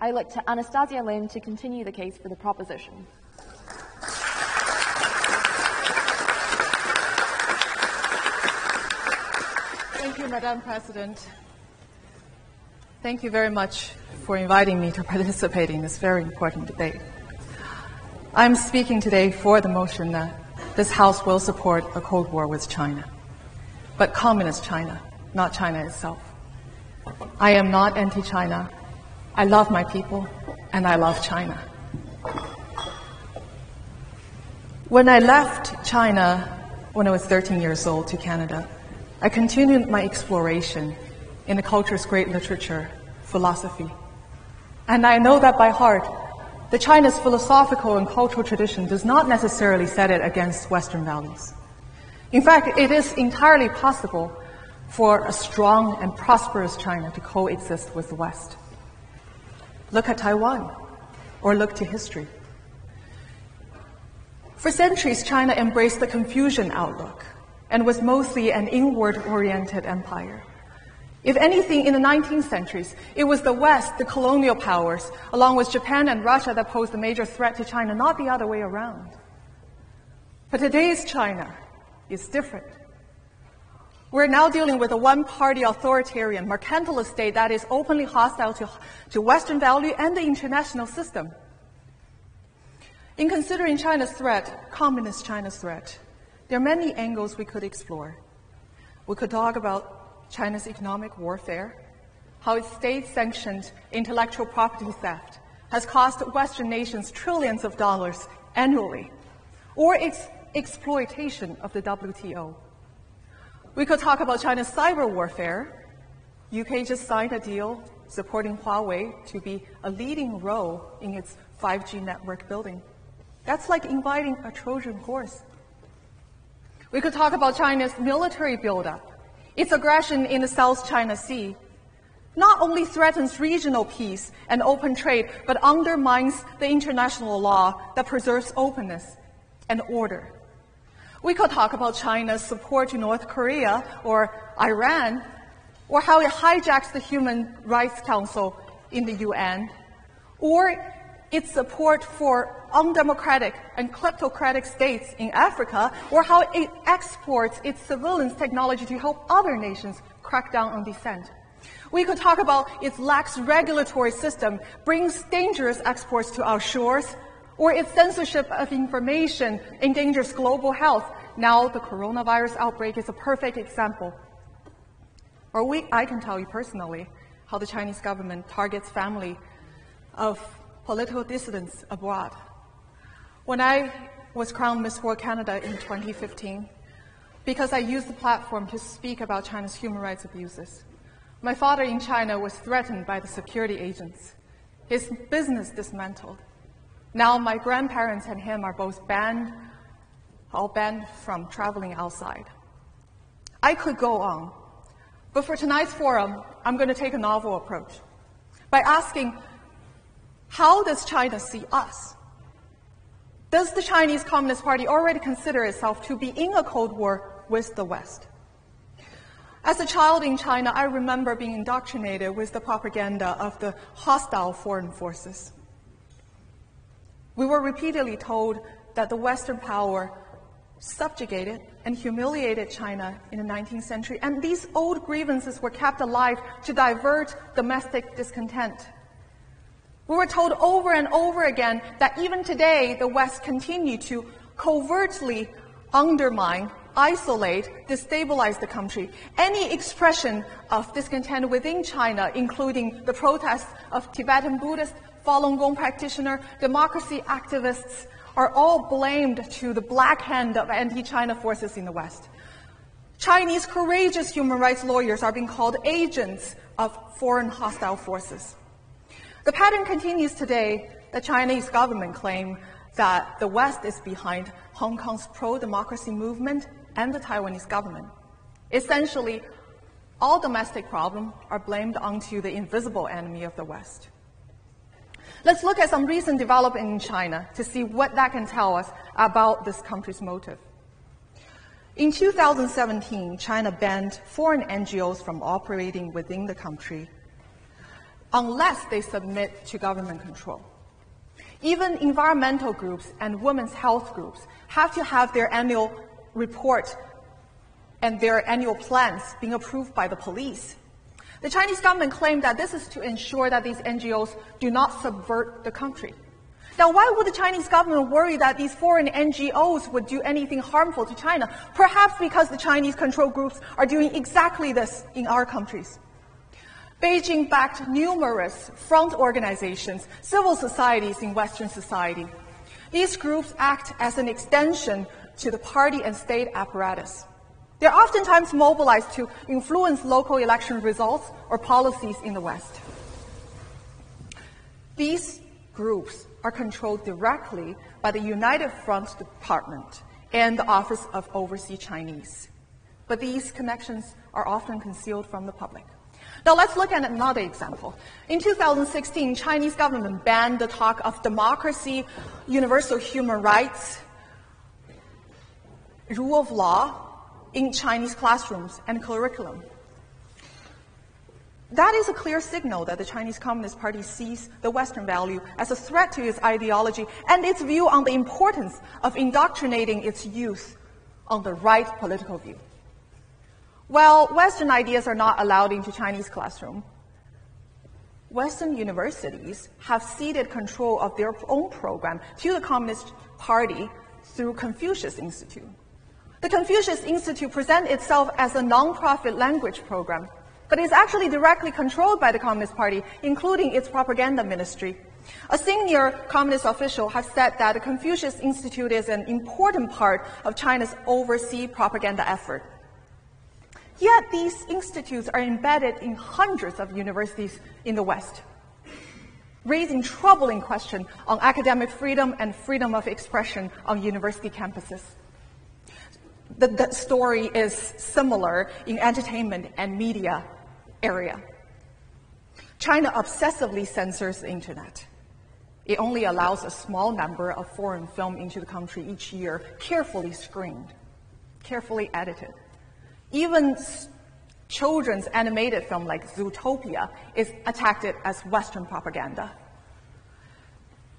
I look to Anastasia Lin to continue the case for the proposition. Thank you, Madam President. Thank you very much for inviting me to participate in this very important debate. I'm speaking today for the motion that this House will support a Cold War with China, but communist China, not China itself. I am not anti-China. I love my people, and I love China. When I left China when I was 13 years old to Canada, I continued my exploration in the culture's great literature, philosophy. And I know that by heart, that China's philosophical and cultural tradition does not necessarily set it against Western values. In fact, it is entirely possible for a strong and prosperous China to coexist with the West. Look at Taiwan, or look to history. For centuries, China embraced the Confucian outlook and was mostly an inward-oriented empire. If anything, in the 19th centuries, it was the West, the colonial powers, along with Japan and Russia, that posed a major threat to China, not the other way around. But today's China is different. We're now dealing with a one-party authoritarian, mercantilist state that is openly hostile to Western value and the international system. In considering China's threat, communist China's threat, there are many angles we could explore. We could talk about China's economic warfare, how its state-sanctioned intellectual property theft has cost Western nations trillions of dollars annually, or its exploitation of the WTO. We could talk about China's cyber warfare. UK just signed a deal supporting Huawei to be a leading role in its 5G network building. That's like inviting a Trojan horse. We could talk about China's military buildup. Its aggression in the South China Sea not only threatens regional peace and open trade, but undermines the international law that preserves openness and order. We could talk about China's support to North Korea or Iran, or how it hijacks the Human Rights Council in the UN, or its support for undemocratic and kleptocratic states in Africa, or how it exports its surveillance technology to help other nations crack down on dissent. We could talk about its lax regulatory system brings dangerous exports to our shores, or its censorship of information endangers global health. Now the coronavirus outbreak is a perfect example. Or I can tell you personally how the Chinese government targets family of political dissidents abroad. When I was crowned Miss World Canada in 2015, because I used the platform to speak about China's human rights abuses, my father in China was threatened by the security agents, his business dismantled. Now my grandparents and him are both all banned from traveling outside. I could go on, but for tonight's forum, I'm going to take a novel approach by asking, how does China see us? Does the Chinese Communist Party already consider itself to be in a Cold War with the West? As a child in China, I remember being indoctrinated with the propaganda of the hostile foreign forces. We were repeatedly told that the Western power subjugated and humiliated China in the 19th century, and these old grievances were kept alive to divert domestic discontent. We were told over and over again that even today, the West continued to covertly undermine, isolate, destabilize the country. Any expression of discontent within China, including the protests of Tibetan Buddhist, Falun Gong practitioner, democracy activists, are all blamed to the black hand of anti-China forces in the West. Chinese courageous human rights lawyers are being called agents of foreign hostile forces. The pattern continues today. The Chinese government claim that the West is behind Hong Kong's pro-democracy movement and the Taiwanese government. Essentially, all domestic problems are blamed onto the invisible enemy of the West. Let's look at some recent development in China to see what that can tell us about this country's motive. In 2017, China banned foreign NGOs from operating within the country. unless they submit to government control. Even environmental groups and women's health groups have to have their annual report and their annual plans being approved by the police. The Chinese government claimed that this is to ensure that these NGOs do not subvert the country. Now, why would the Chinese government worry that these foreign NGOs would do anything harmful to China? Perhaps because the Chinese control groups are doing exactly this in our countries. Beijing backed numerous front organizations, civil societies in Western society. These groups act as an extension to the party and state apparatus. They're oftentimes mobilized to influence local election results or policies in the West. These groups are controlled directly by the United Front Department and the Office of Overseas Chinese. But these connections are often concealed from the public. Now let's look at another example. In 2016, Chinese government banned the talk of democracy, universal human rights, rule of law in Chinese classrooms and curriculum. That is a clear signal that the Chinese Communist Party sees the Western value as a threat to its ideology and its view on the importance of indoctrinating its youth on the right political view. While Western ideas are not allowed into Chinese classroom, Western universities have ceded control of their own program to the Communist Party through Confucius Institute. The Confucius Institute presents itself as a non-profit language program, but is actually directly controlled by the Communist Party, including its propaganda ministry. A senior communist official has said that the Confucius Institute is an important part of China's overseas propaganda effort. Yet these institutes are embedded in hundreds of universities in the West, raising troubling questions on academic freedom and freedom of expression on university campuses. The story is similar in entertainment and media area. China obsessively censors the internet. It only allows a small number of foreign film into the country each year, carefully screened, carefully edited. Even children's animated film like Zootopia is attacked as Western propaganda.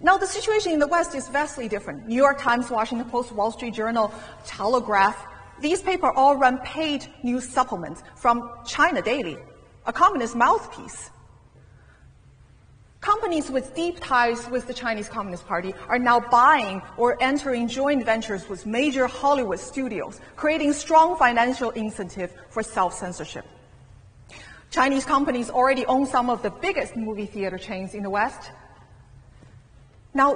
Now, the situation in the West is vastly different. New York Times, Washington Post, Wall Street Journal, Telegraph, these papers all run paid news supplements from China Daily, a communist mouthpiece. Companies with deep ties with the Chinese Communist Party are now buying or entering joint ventures with major Hollywood studios, creating strong financial incentive for self-censorship. Chinese companies already own some of the biggest movie theater chains in the West. Now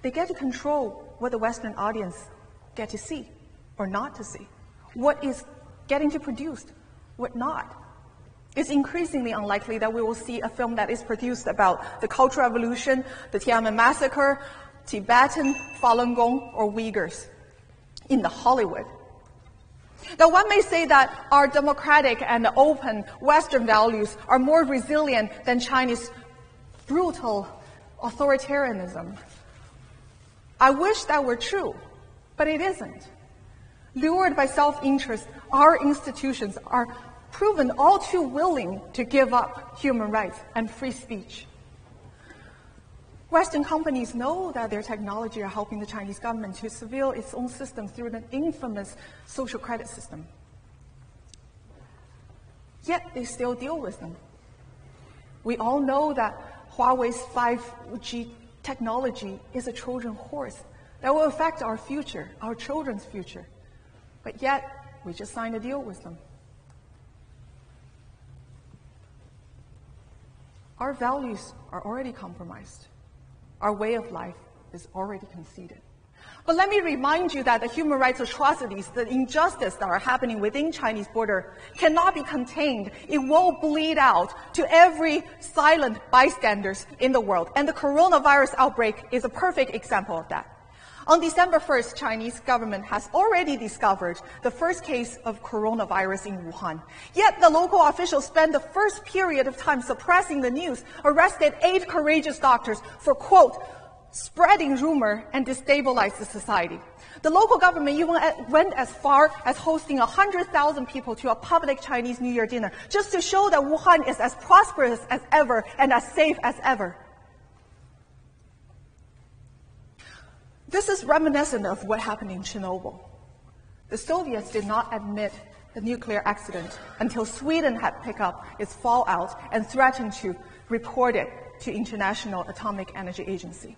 they get to control what the Western audience get to see or not to see, what is getting to produce, what not. It's increasingly unlikely that we will see a film that is produced about the Cultural Revolution, the Tiananmen Massacre, Tibetan, Falun Gong, or Uyghurs in the Hollywood. Now, one may say that our democratic and open Western values are more resilient than China's brutal authoritarianism. I wish that were true, but it isn't. Lured by self-interest, our institutions are proven all too willing to give up human rights and free speech. Western companies know that their technology are helping the Chinese government to surveil its own system through an infamous social credit system. Yet they still deal with them. We all know that Huawei's 5G technology is a Trojan horse that will affect our future, our children's future. But yet, we just signed a deal with them. Our values are already compromised. Our way of life is already conceded. But let me remind you that the human rights atrocities, the injustice that are happening within Chinese border cannot be contained. It will bleed out to every silent bystanders in the world. And the coronavirus outbreak is a perfect example of that. On December 1st, Chinese government has already discovered the first case of coronavirus in Wuhan. Yet the local officials spent the first period of time suppressing the news, arrested 8 courageous doctors for, quote, spreading rumor and destabilized the society. The local government even went as far as hosting 100,000 people to a public Chinese New Year dinner, just to show that Wuhan is as prosperous as ever and as safe as ever. This is reminiscent of what happened in Chernobyl. The Soviets did not admit the nuclear accident until Sweden had picked up its fallout and threatened to report it to International Atomic Energy Agency.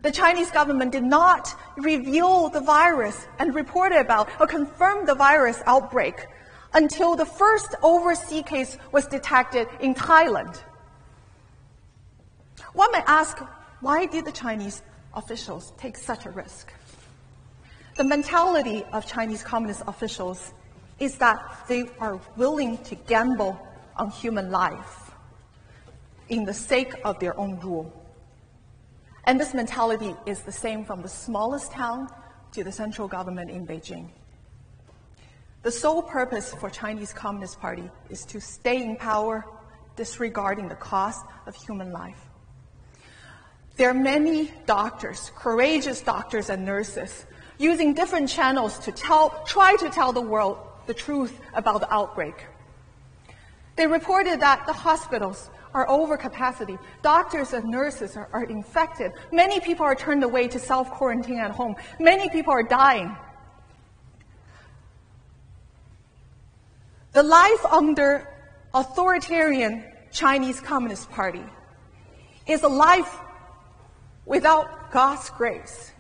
The Chinese government did not reveal the virus and report about or confirm the virus outbreak until the first overseas case was detected in Thailand. One may ask, why did the Chinese officials take such a risk? The mentality of Chinese Communist officials is that they are willing to gamble on human life in the sake of their own rule. And this mentality is the same from the smallest town to the central government in Beijing. The sole purpose for Chinese Communist Party is to stay in power, disregarding the cost of human life. There are many doctors, courageous doctors and nurses, using different channels to try to tell the world the truth about the outbreak. They reported that the hospitals are over capacity. Doctors and nurses are infected. Many people are turned away to self-quarantine at home. Many people are dying. The life under authoritarian Chinese Communist Party is a life without God's grace.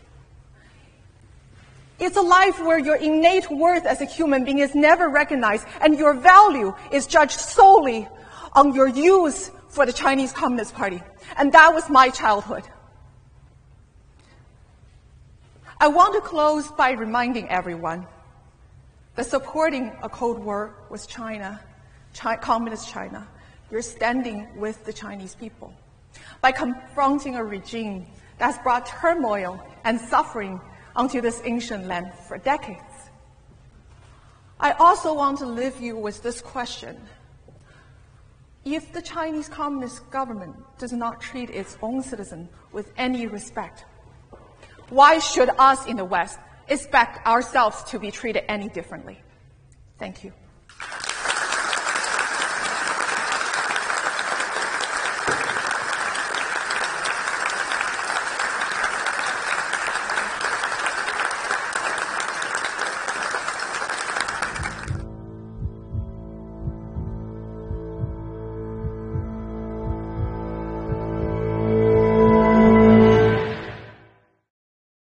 It's a life where your innate worth as a human being is never recognized, and your value is judged solely on your use for the Chinese Communist Party. And that was my childhood. I want to close by reminding everyone that supporting a Cold War with China, Communist China, you're standing with the Chinese people. By confronting a regime that's brought turmoil and suffering onto this ancient land for decades. I also want to leave you with this question. If the Chinese Communist government does not treat its own citizens with any respect, why should us in the West expect ourselves to be treated any differently? Thank you.